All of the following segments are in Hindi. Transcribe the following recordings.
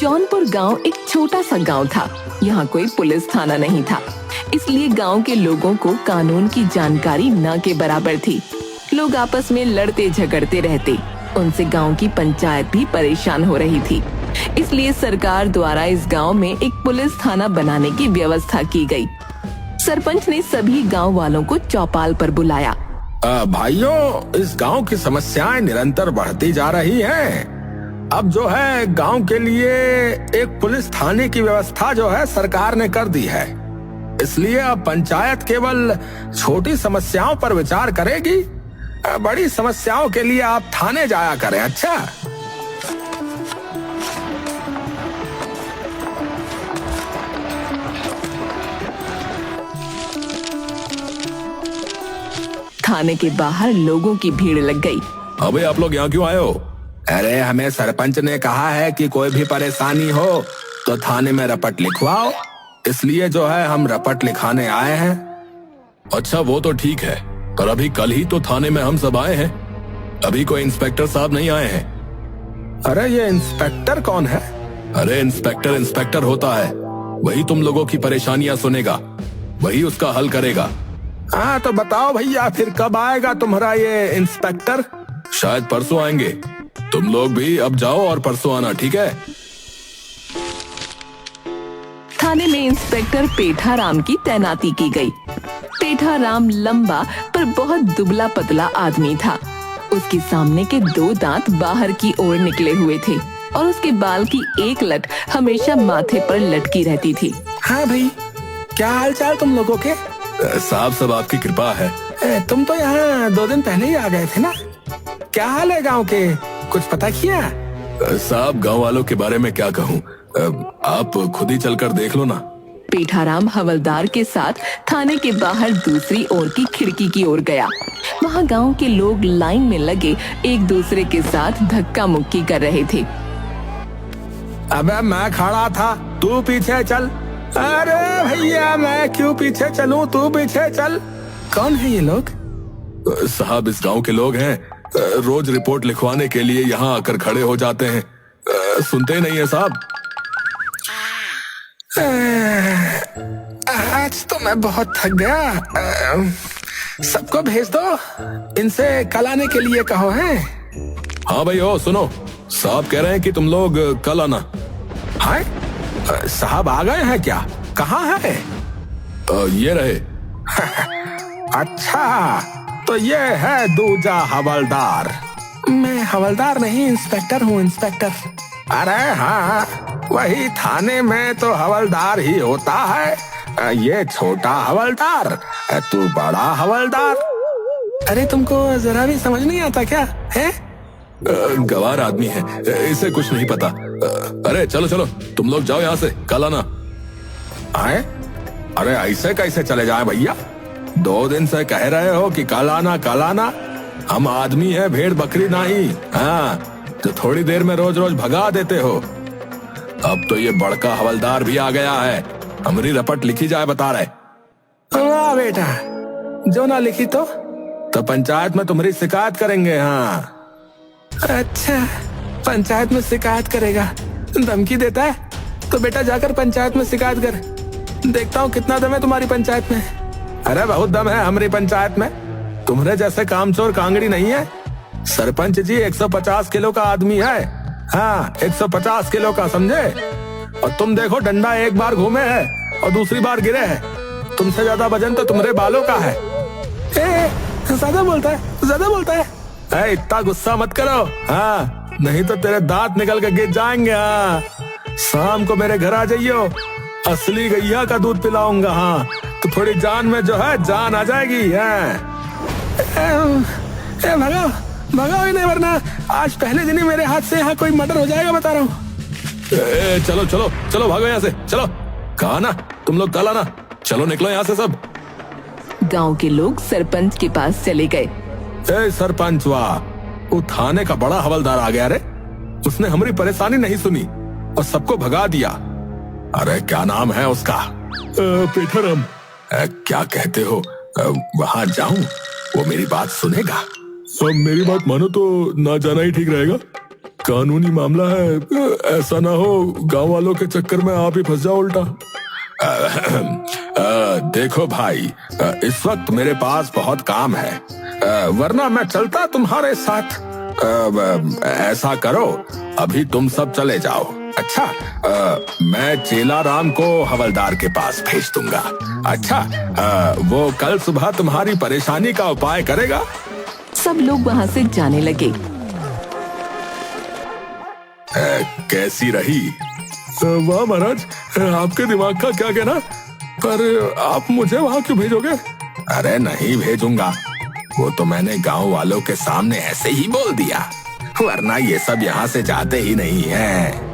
जौनपुर गांव एक छोटा सा गांव था। यहाँ कोई पुलिस थाना नहीं था, इसलिए गांव के लोगों को कानून की जानकारी न के बराबर थी। लोग आपस में लड़ते झगड़ते रहते, उनसे गांव की पंचायत भी परेशान हो रही थी। इसलिए सरकार द्वारा इस गांव में एक पुलिस थाना बनाने की व्यवस्था की गई। सरपंच ने सभी गांव वालों को चौपाल पर बुलाया। भाइयों, इस गांव की समस्याएं निरंतर बढ़ती जा रही हैं। अब जो है गांव के लिए एक पुलिस थाने की व्यवस्था जो है सरकार ने कर दी है। इसलिए अब पंचायत केवल छोटी समस्याओं पर विचार करेगी। बड़ी समस्याओं के लिए आप थाने जाया करें। अच्छा, थाने के बाहर लोगों की भीड़ लग गई। अबे आप लोग यहाँ क्यों आए हो? अरे हमें सरपंच ने कहा है कि कोई भी परेशानी हो तो थाने में रपट लिखवाओ, इसलिए जो है हम रपट लिखाने आए हैं। अच्छा, वो तो ठीक है, पर अभी कल ही तो थाने में हम सब आए हैं। अभी कोई इंस्पेक्टर साहब नहीं आए हैं। अरे ये इंस्पेक्टर कौन है? अरे इंस्पेक्टर होता है, वही तुम लोगों की परेशानियां सुनेगा, वही उसका हल करेगा। हाँ तो बताओ भैया, फिर कब आएगा तुम्हारा ये इंस्पेक्टर? शायद परसों आएंगे। तुम लोग भी अब जाओ और परसों आना, ठीक है? थाने में इंस्पेक्टर पेठाराम की तैनाती की गई। पेठाराम लंबा पर बहुत दुबला पतला आदमी था। उसके सामने के 2 दांत बाहर की ओर निकले हुए थे और उसके बाल की एक लट हमेशा माथे पर लटकी रहती थी। हाँ भाई, क्या हाल चाल तुम लोगों के? साहब सब आपकी कृपा है। तुम तो यहाँ 2 दिन पहले ही आ गए थे ना? क्या हाल है गांव के, कुछ पता किया? साहब, गांव वालों के बारे में क्या कहूँ, आप खुद ही चलकर देख लो ना। पेठाराम हवलदार के साथ थाने के बाहर दूसरी ओर की खिड़की की ओर गया। वहाँ गांव के लोग लाइन में लगे एक दूसरे के साथ धक्का मुक्की कर रहे थे। अबे मैं खड़ा था, तू पीछे चल। अरे भैया, मैं क्यों पीछे चलूं, तू पीछे चल। कौन है ये लोग? साहब, इस गांव के लोग हैं, रोज रिपोर्ट लिखवाने के लिए यहाँ आकर खड़े हो जाते हैं। सुनते नहीं है साहब। आज तो मैं बहुत थक गया। सबको भेज दो, इनसे कल आने के लिए कहो हैं। हाँ भाई, ओ सुनो, साहब कह रहे हैं कि तुम लोग कल आना। हाय, साहब आ गए हैं क्या? कहाँ है? ये रहे। अच्छा, तो ये है दूजा हवलदार। मैं हवलदार नहीं, इंस्पेक्टर हूँ, इंस्पेक्टर। अरे हाँ, वही थाने में तो हवलदार ही होता है। ये छोटा हवलदार, तू बड़ा हवलदार। अरे तुमको जरा भी समझ नहीं आता क्या है? गवार आदमी है, इसे कुछ नहीं पता। अरे चलो चलो, तुम लोग जाओ यहाँ से, कल आना। आए? अरे ऐसे कैसे चले जाए भैया? 2 दिन से कह रहे हो कि कल आना कल आना। हम आदमी है, भेड़ बकरी नहीं। हाँ, तो थोड़ी देर में रोज रोज भगा देते हो। अब तो ये बड़का हवलदार भी आ गया है, हमारी रपट लिखी जाए बता रहे। वाह बेटा, जो ना लिखी तो पंचायत में तुम्हारी शिकायत करेंगे। हाँ अच्छा, पंचायत में शिकायत करेगा? धमकी देता है? तो बेटा जाकर पंचायत में शिकायत कर, देखता हूँ कितना दम है तुम्हारी पंचायत में। अरे बहुत दम है हमारी पंचायत में, तुम्हारे जैसे कामचोर कांगड़ी नहीं है। सरपंच जी 150 किलो का आदमी है। हाँ, 150 किलो का, समझे? और तुम देखो, डंडा एक बार घूमे है और दूसरी बार गिरे है। तुमसे ज्यादा वजन तो तुम्हारे बालों का है। ज्यादा बोलता है, ज्यादा बोलता है। इतना गुस्सा मत करो, हाँ, नहीं तो तेरे दांत निकल के गिर जाएंगे। हाँ, शाम को मेरे घर आ जाइयो, असली गैया का दूध पिलाऊंगा। हाँ, तो थोड़ी जान में जो है जान आ जाएगी। भगाओ भगाओ इन्हें, वरना आज पहले दिन ही मेरे हाथ से यहाँ कोई मर्डर हो जाएगा, बता रहा हूँ। चलो चलो चलो, भागो यहाँ से, चलो। कहा ना तुम लोग कल आना, चलो निकलो यहाँ से सब। गांव के लोग सरपंच के पास चले गए। सरपंच, वाह, वो थाने का बड़ा हवलदार आ गया रे। उसने हमारी परेशानी नहीं सुनी और सबको भगा दिया। अरे क्या नाम है उसका? पेठाराम। क्या कहते हो? वहाँ जाऊं? वो मेरी बात सुनेगा? सब मेरी बात मानो तो ना जाना ही ठीक रहेगा। कानूनी मामला है, ऐसा ना हो गांव वालों के चक्कर में आप ही फंस जाओ उल्टा। देखो भाई, इस वक्त मेरे पास बहुत काम है, वरना मैं चलता तुम्हारे साथ। ऐसा करो, अभी तुम सब चले जाओ। अच्छा, मैं चेला राम को हवलदार के पास भेज दूंगा। अच्छा, वो कल सुबह तुम्हारी परेशानी का उपाय करेगा। सब लोग वहाँ से जाने लगे। कैसी रही? वाह महाराज, आपके दिमाग का क्या कहना, पर आप मुझे वहाँ क्यों भेजोगे? अरे नहीं भेजूंगा, वो तो मैंने गांव वालों के सामने ऐसे ही बोल दिया, वरना ये सब यहाँ से जाते ही नहीं है।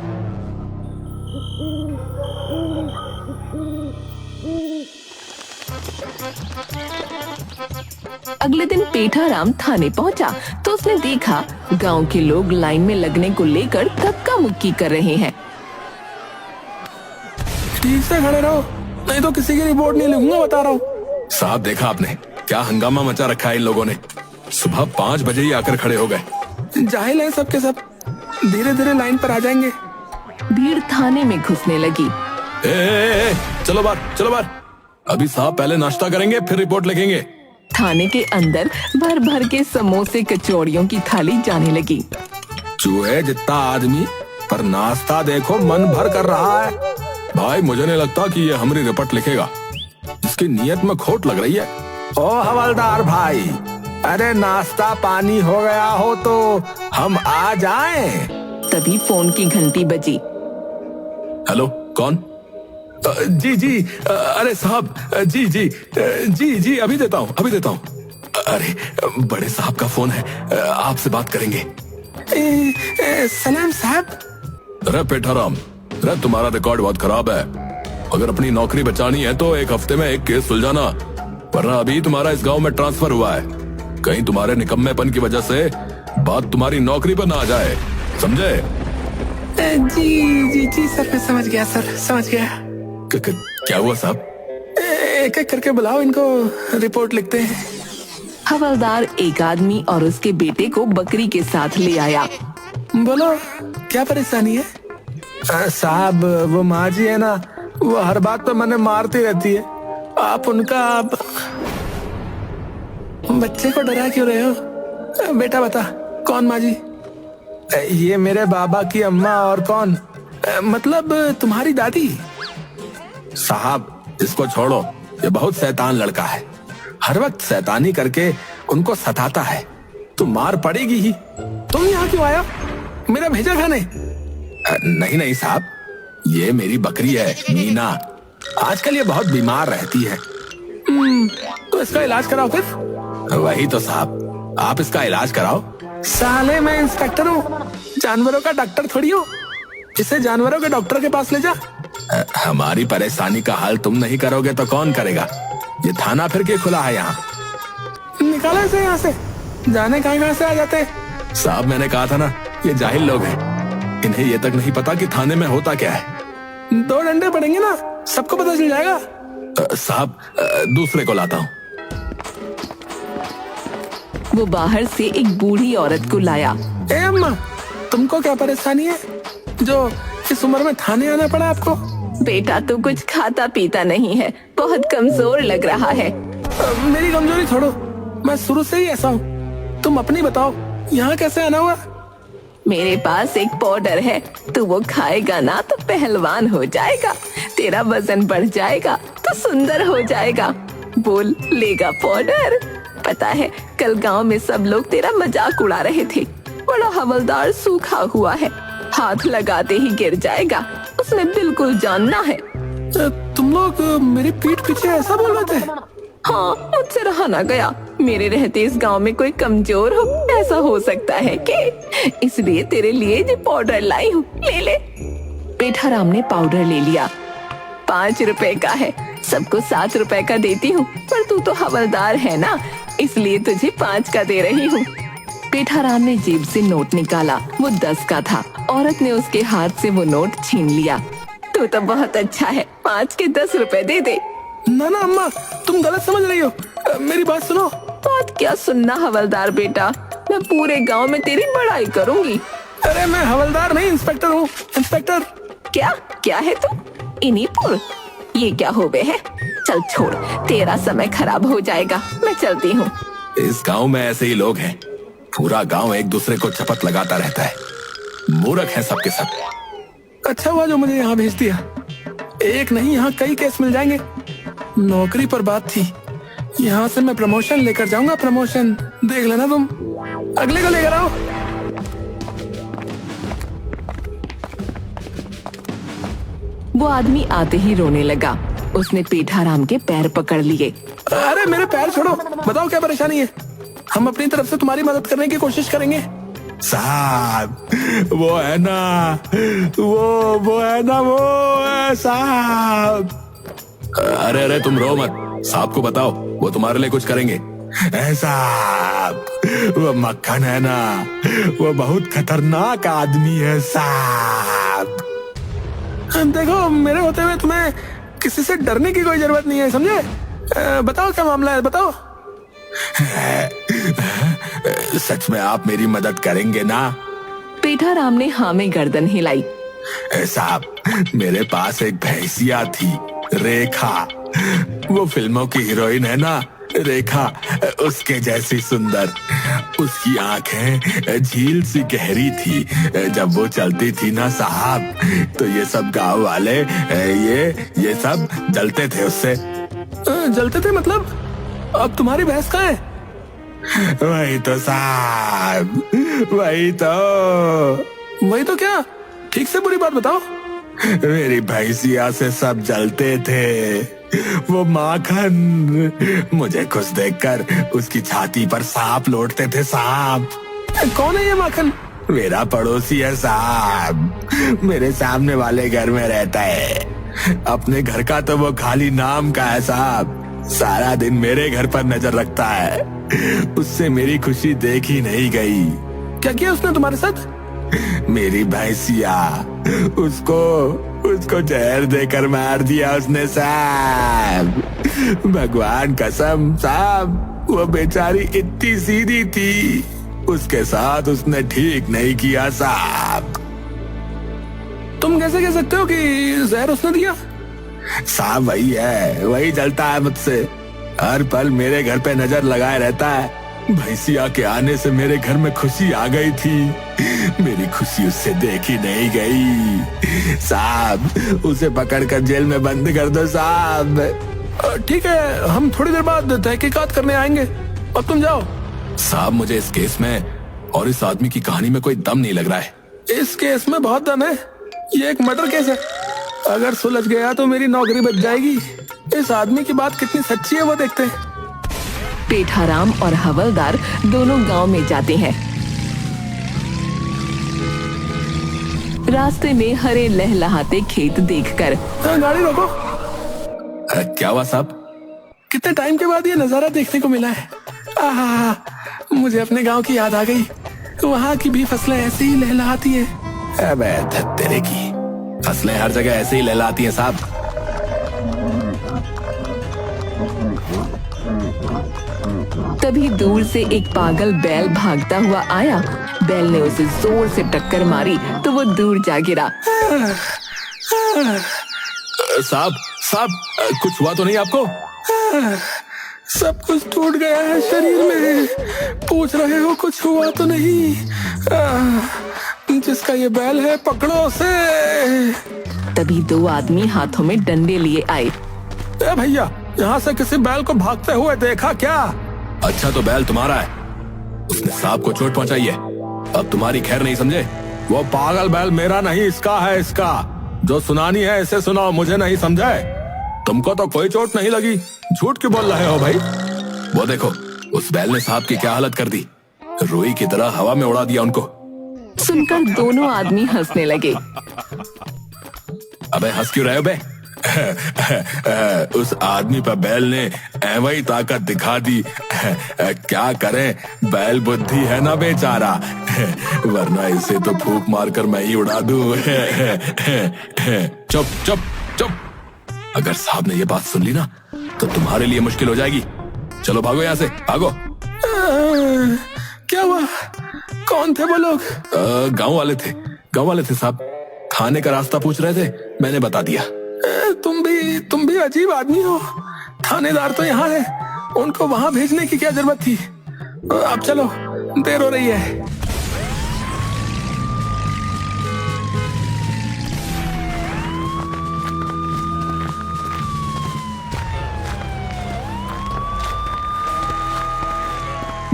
अगले दिन पेठाराम थाने पहुंचा तो उसने देखा गांव के लोग लाइन में लगने को लेकर धक्का मुक्की कर रहे हैं। ठीक से खड़े रहो, नहीं तो किसी की रिपोर्ट नहीं लिखूंगा, बता रहा हूँ। साहब देखा आपने क्या हंगामा मचा रखा है इन लोगों ने, सुबह 5 बजे ही आकर खड़े हो गए। जाहिल है सबके सब, धीरे धीरे लाइन पर आ जाएंगे। भीड़ थाने में घुसने लगी। चलो बाहर, चलो बाहर, अभी साहब पहले नाश्ता करेंगे फिर रिपोर्ट लिखेंगे। थाने के अंदर भर भर के समोसे कचौड़ियों की थाली जाने लगी। चूहे जितना आदमी, पर नाश्ता देखो मन भर कर रहा है। भाई मुझे नहीं लगता कि ये हमारी रिपोर्ट लिखेगा, इसकी नीयत में खोट लग रही है। ओ हवलदार भाई, अरे नाश्ता पानी हो गया हो तो हम आ जाएं। तभी फोन की घंटी बजी। हेलो, कौन? जी जी, अरे साहब, जी जी जी जी, अभी देता हूँ, अभी देता हूँ। अरे बड़े साहब का फोन है, आपसे बात करेंगे। सलाम साहब। अरे पेठाराम, अरे तुम्हारा रिकॉर्ड बहुत खराब है, अगर अपनी नौकरी बचानी है तो 1 हफ्ते में एक केस सुलझाना, वरना अभी तुम्हारा इस गांव में ट्रांसफर हुआ है, कहीं तुम्हारे निकम्मेपन की वजह से बात तुम्हारी नौकरी पर ना आ जाए, समझे? जी जी जी सर, मैं समझ गया सर, समझ गया। क्या हुआ साहब? एक एक करके बुलाओ इनको, रिपोर्ट लिखते हैं। हवलदार एक आदमी और उसके बेटे को बकरी के साथ ले आया। बोलो क्या परेशानी है? साहब वो माँ जी है ना, वो हर बात पे मैंने मारती रहती है। आप उनका बच्चे को डरा क्यों रहे हो? बेटा बता, कौन माँ जी? ये मेरे बाबा की अम्मा। और कौन? मतलब तुम्हारी दादी? साहब इसको छोड़ो, ये बहुत शैतान लड़का है, हर वक्त शैतानी करके उनको सताता है, तो मार पड़ेगी ही। तुम यहाँ क्यों आया, मेरा भेजा खाने? नहीं नहीं साहब, ये मेरी बकरी है मीना, आजकल ये बहुत बीमार रहती है। तो इसका इलाज कराओ फिर। वही तो साहब, आप इसका इलाज कराओ। साले मैं इंस्पेक्टर हूँ, जानवरों का डॉक्टर थोड़ी हूँ, इसे जानवरों के डॉक्टर के पास ले जा। हमारी परेशानी का हल तुम नहीं करोगे तो कौन करेगा? ये थाना फिर के खुला है यहाँ, निकालो इसे यहाँ से, जाने कहाँ से आ जाते। साहब मैंने कहा था ना, ये जाहिल लोग हैं, इन्हें ये तक नहीं पता कि थाने में होता क्या है। 2 डंडे पड़ेंगे ना, सबको पता चल जाएगा। साहब दूसरे को लाता हूँ। वो बाहर से एक बूढ़ी औरत को लाया। ए अम्मा, तुमको क्या परेशानी है जो इस उम्र में थाने आना पड़ा आपको? बेटा तो कुछ खाता पीता नहीं है, बहुत कमजोर लग रहा है। मेरी कमजोरी छोड़ो, मैं शुरू से ही ऐसा हूँ, तुम अपनी बताओ, यहाँ कैसे आना हुआ? मेरे पास एक पाउडर है, तू वो खाएगा ना तो पहलवान हो जाएगा, तेरा वजन बढ़ जाएगा तो सुंदर हो जाएगा। बोल, लेगा पाउडर? पता है कल गांव में सब लोग तेरा मजाक उड़ा रहे थे, बड़ा हवलदार सूखा हुआ है, हाथ लगाते ही गिर जाएगा, उसमें बिल्कुल जान ना है। तुम लोग मेरी पीठ पीछे ऐसा बोल रहे थे? हाँ, मुझसे रहा ना गया, मेरे रहते इस गांव में कोई कमजोर हो, ऐसा हो सकता है कि इसलिए तेरे लिए ये पाउडर लाई हूँ, ले ले। पेठाराम ने पाउडर ले लिया। 5 रुपए का है, सबको 7 रुपए का देती हूँ, पर तू तो हवलदार है ना, इसलिए तुझे 5 का दे रही हूँ। पेठाराम ने जेब से नोट निकाला, वो 10 का था। औरत ने उसके हाथ से वो नोट छीन लिया। तू तो बहुत अच्छा है, 5 के 10 रुपए दे दे। ना ना अम्मा, तुम गलत समझ रही हो, मेरी बात सुनो। बात क्या सुनना हवलदार बेटा, मैं पूरे गांव में तेरी बड़ाई करूंगी। अरे मैं हवलदार नहीं इंस्पेक्टर हूँ, इंस्पेक्टर। क्या क्या है तू? इनीपुर? ये क्या हो गए है? चल छोड़, तेरा समय खराब हो जाएगा, मैं चलती हूँ। इस गांव में ऐसे ही लोग हैं, पूरा गांव एक दूसरे को चपत लगाता रहता है, मूर्ख हैं सबके सब। अच्छा हुआ जो मुझे यहाँ भेज दिया, एक नहीं यहाँ कई केस मिल जाएंगे। नौकरी पर बात थी, यहाँ से मैं प्रमोशन लेकर जाऊंगा, प्रमोशन देख लेना तुम। अगले को लेकर आओ। वो आदमी आते ही रोने लगा। उसने पेठाराम के पैर पकड़ लिए। अरे मेरे पैर छोड़ो, बताओ क्या परेशानी है, हम अपनी तरफ से तुम्हारी मदद करने की कोशिश करेंगे। साहब वो है ना, वो है ना, वो है साहब। अरे अरे तुम रो मत, साहब को बताओ, वो तुम्हारे लिए कुछ करेंगे। साहब वो मक्खन है ना, वो बहुत खतरनाक आदमी है साहब। देखो मेरे होते हुए तुम्हें किसी से डरने की कोई जरूरत नहीं है, समझे? बताओ क्या मामला है, बताओ। सच में आप मेरी मदद करेंगे ना? पेठाराम ने हाँ में गर्दन हिलाई। साहब मेरे पास एक भैंसिया थी, रेखा, वो फिल्मों की हीरोइन है ना रेखा, उसके जैसी सुंदर। उसकी आंखें झील सी गहरी थी, जब वो चलती थी ना साहब, तो ये सब गांव वाले ये सब जलते थे उससे। जलते थे मतलब? अब तुम्हारी भैंस कहाँ है? वही तो साहब, वही तो क्या? ठीक से पूरी बात बताओ। मेरी भैंसिया से सब जलते थे, वो माखन, मुझे खुश देखकर उसकी छाती पर सांप लौटते थे साहब। कौन है ये माखन? मेरा पड़ोसी है साहब, मेरे सामने वाले घर में रहता है। अपने घर का तो वो खाली नाम का है साहब, सारा दिन मेरे घर पर नजर रखता है। उससे मेरी खुशी देखी नहीं गई। क्या किया उसने तुम्हारे साथ? मेरी भैंसिया, उसको जहर देकर मार दिया उसने साहब। भगवान कसम साहब, वो बेचारी इतनी सीधी थी, उसके साथ उसने ठीक नहीं किया साहब। तुम कैसे कह सकते हो कि जहर उसने दिया? साहब वही है, वही जलता है मुझसे, हर पल मेरे घर पे नजर लगाए रहता है। भैंसिया के आने से मेरे घर में खुशी आ गई थी, मेरी खुशी उससे देखी नहीं गई साहब। उसे पकड़कर जेल में बंद कर दो साहब। ठीक है, हम थोड़ी देर बाद तहकीकात करने आएंगे, अब तुम जाओ। साहब मुझे इस केस में और इस आदमी की कहानी में कोई दम नहीं लग रहा है। इस केस में बहुत दम है, ये एक मर्डर केस है, अगर सुलझ गया तो मेरी नौकरी बच जाएगी। इस आदमी की बात कितनी सच्ची है वो देखते हैं। पेठाराम और हवलदार दोनों गांव में जाते हैं। रास्ते में हरे लहलहाते खेत देखकर गाड़ी रोको। क्या हुआ साहब? कितने टाइम के बाद ये नजारा देखने को मिला है। आहा, मुझे अपने गांव की याद आ गई, वहाँ की भी फसलें ऐसे ही लहलहाती है। अबे तेरे की फसलें हर जगह ऐसे ही लहलहाती हैं साहब। तभी दूर से एक पागल बैल भागता हुआ आया। बैल ने उसे जोर से टक्कर मारी तो वो दूर जा गिरा। साहब कुछ हुआ तो नहीं आपको? सब कुछ टूट गया है शरीर में, पूछ रहे हो कुछ हुआ तो नहीं? जिसका ये बैल है पकड़ो उसे। तभी दो आदमी हाथों में डंडे लिए आए। ए भैया, यहाँ से किसी बैल को भागते हुए देखा क्या? अच्छा तो बैल तुम्हारा है, उसने साहब को चोट पहुंचाई है, अब तुम्हारी खैर नहीं समझे? वो पागल बैल मेरा नहीं, इसका है, इसका। जो सुनानी है इसे सुनाओ, मुझे नहीं समझा है। तुमको तो कोई चोट नहीं लगी, झूठ क्यों बोल रहे हो भाई? वो देखो, उस बैल ने साहब की क्या हालत कर दी, रुई की तरह हवा में उड़ा दिया उनको। सुनकर दोनों आदमी हंसने लगे। अबे हंस क्यों रहे हो बे? उस आदमी पर बैल ने ऐवही ताकत दिखा दी, क्या करें, बैल बुद्धि है ना बेचारा, वरना इसे तो फूंक मारकर मैं ही उड़ा दूं। चुप चुप चुप, अगर साहब ने ये बात सुन ली ना तो तुम्हारे लिए मुश्किल हो जाएगी। चलो भागो यहाँ से, भागो। क्या हुआ? कौन थे वो लोग? गांव वाले थे साहब। थाने का रास्ता पूछ रहे थे, मैंने बता दिया। तुम भी अजीब आदमी हो। थानेदार तो यहाँ है, उनको वहाँ भेजने की क्या जरूरत थी? अब चलो, देर हो रही है।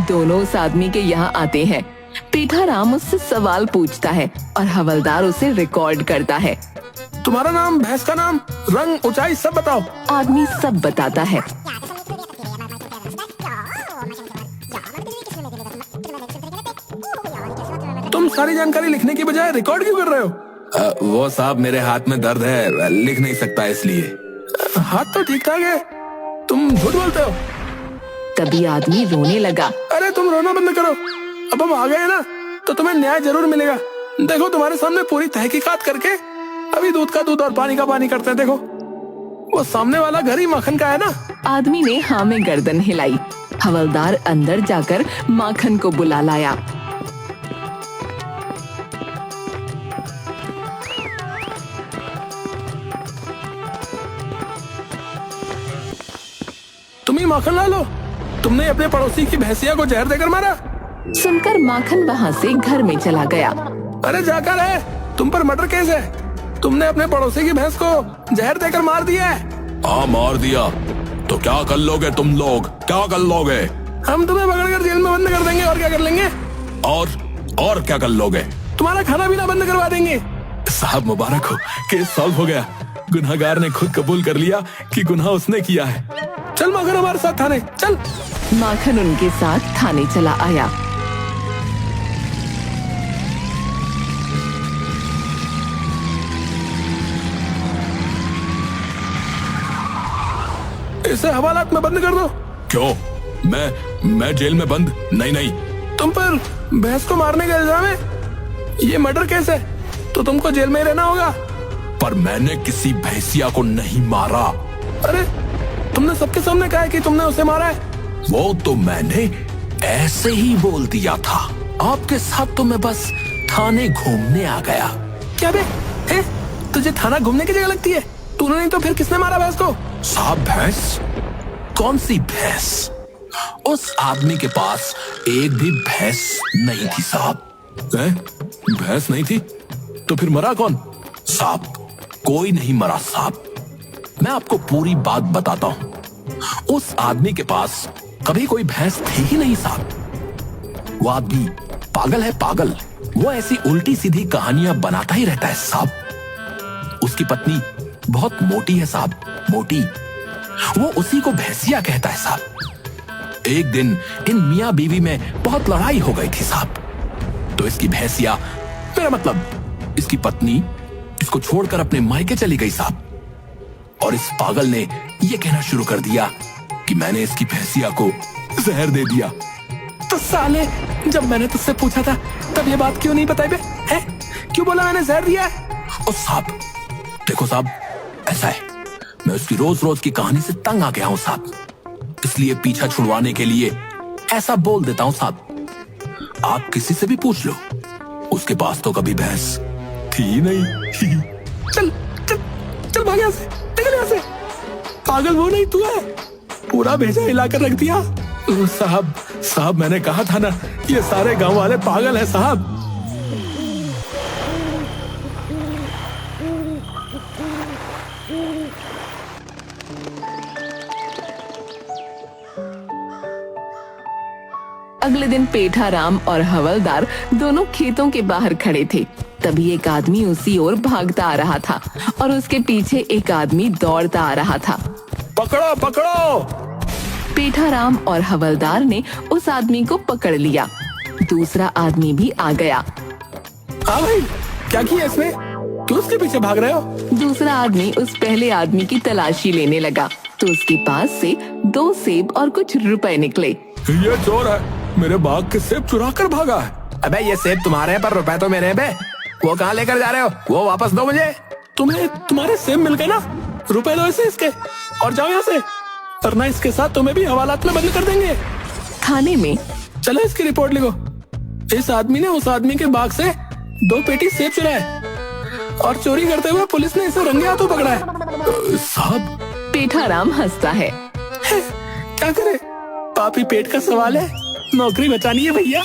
दोनों उस आदमी के यहाँ आते हैं। पेठाराम उससे सवाल पूछता है और हवलदार उसे रिकॉर्ड करता है। तुम्हारा नाम, भैंस का नाम, रंग, ऊंचाई सब बताओ। आदमी सब बताता है। तुम सारी जानकारी लिखने की बजाय रिकॉर्ड क्यों कर रहे हो? वो साहब मेरे हाथ में दर्द है, लिख नहीं सकता इसलिए। हाथ तो ठीक ठाक है, तुम झूठ बोलते हो। तभी आदमी रोने लगा। अरे तुम रोना बंद करो, अब हम आ गए ना तो तुम्हें न्याय जरूर मिलेगा। देखो तुम्हारे सामने पूरी तहकीकात करके अभी दूध का दूध और पानी का पानी करते हैं। देखो वो सामने वाला घर ही माखन का है ना। आदमी ने हाँ में गर्दन हिलाई। हवलदार अंदर जाकर माखन को बुला लाया। तुम ही माखन ला लो, तुमने अपने पड़ोसी की भैंसिया को जहर देकर मारा। सुनकर माखन वहाँ से घर में चला गया। अरे जाकर है, तुम पर मर्डर केस है। तुमने अपने पड़ोसी की भैंस को जहर देकर मार दिया है। हाँ मार दिया, तो क्या कर लोगे तुम लोग, क्या कर लोगे? हम तुम्हें पकड़कर जेल में बंद कर देंगे। और क्या कर लेंगे? और क्या कर लोगे? तुम्हारा खाना पीना बंद करवा देंगे। साहब मुबारक हो, केस सॉल्व हो गया। गुनहगार ने खुद कबूल कर लिया कि गुनाह उसने किया है। चल माखन हमारे साथ थाने चल। माखन उनके साथ थाने चला आया। इसे हवालात में बंद कर दो। क्यों? मैं जेल में बंद? नहीं। तुम पर भैंस को मारने का इल्जाम है, ये मर्डर केस है, तो तुमको जेल में ही रहना होगा। पर मैंने किसी भैंसिया को नहीं मारा। अरे तुमने सबके सामने कहा है कि तुमने उसे मारा है। वो तो मैंने ऐसे ही बोल दिया था। आपके साथ तो मैं बस थाने घूमने आ गया। क्या बे? तुझे थाना घूमने की जगह लगती है? तूने नहीं तो फिर किसने मारा भैंस को? साहब भैंस? कौन सी भैंस? उस आदमी के पास एक भी भैंस नहीं थी साहब। भैंस नहीं थी तो फिर मरा कौन? साहब कोई नहीं मरा साहब, मैं आपको पूरी बात बताता हूं। उस आदमी के पास कभी कोई भैंस थी ही नहीं साहब। वो आदमी पागल है, पागल। वो ऐसी उल्टी सीधी कहानियां बनाता ही रहता है साहब। उसकी पत्नी बहुत मोटी है साहब, मोटी। वो उसी को भैंसिया कहता है साहब। एक दिन इन मियां बीवी में बहुत लड़ाई हो गई थी साहब। तो इसकी भैंसिया, मेरा मतलब इसकी पत्नी, इसको छोड़कर अपने मायके चली गई साहब। और इस पागल ने यह कहना शुरू कर दिया कि मैंने इसकी भैंसिया को जहर दे दिया। तो साले, जब मैंने तुझसे पूछा था तब ये बात क्यों नहीं बताई बे? क्यों बोला मैंने जहर दिया? और साहब देखो साहब, ऐसा है, मैं उसकी रोज रोज की कहानी से तंग आ गया हूं साहब, इसलिए पीछा छुड़वाने के लिए ऐसा बोल देता हूं साहब। आप किसी से भी पूछ लो, उसके पास तो कभी भैंस थी नहीं। चल चल चल भाग यहाँ से, निकल यहाँ से। पागल वो नहीं तू है, पूरा भेजा हिलाकर रख दिया। साहब मैंने कहा था ना, ये सारे गांव वाले पागल हैं साहब। अगले दिन पेठाराम और हवलदार दोनों खेतों के बाहर खड़े थे। तभी एक आदमी उसी ओर भागता आ रहा था और उसके पीछे एक आदमी दौड़ता आ रहा था। पकड़ो पकड़ो! पेठाराम और हवलदार ने उस आदमी को पकड़ लिया। दूसरा आदमी भी आ गया। हाँ भाई, क्या किया इसने? क्यों उसके पीछे भाग रहे हो? दूसरा आदमी उस पहले आदमी की तलाशी लेने लगा तो उसके पास से 2 सेब और कुछ रुपए निकले। ये चोर है, मेरे बाग के सेब चुरा कर भागा है। अबे ये सेब तुम्हारे हैं पर रुपए तो मेरे हैं बे। वो कहाँ लेकर जा रहे हो? वो वापस दो मुझे। तुम्हारे सेब मिल गए ना, रुपए लो इसे इसके और जाओ यहाँ से, वरना इसके साथ तुम्हें भी हवालात में बंद कर देंगे। थाने में चलो इसकी रिपोर्ट लिखो। इस आदमी ने उस आदमी के बाग से 2 पेटी सेब चुराए और चोरी करते हुए पुलिस ने इसे रंगे हाथों पकड़ा है। साहब, पेठाराम हंसता है। क्या करे, पापी पेट का सवाल है, नौकरी बचानी है भैया।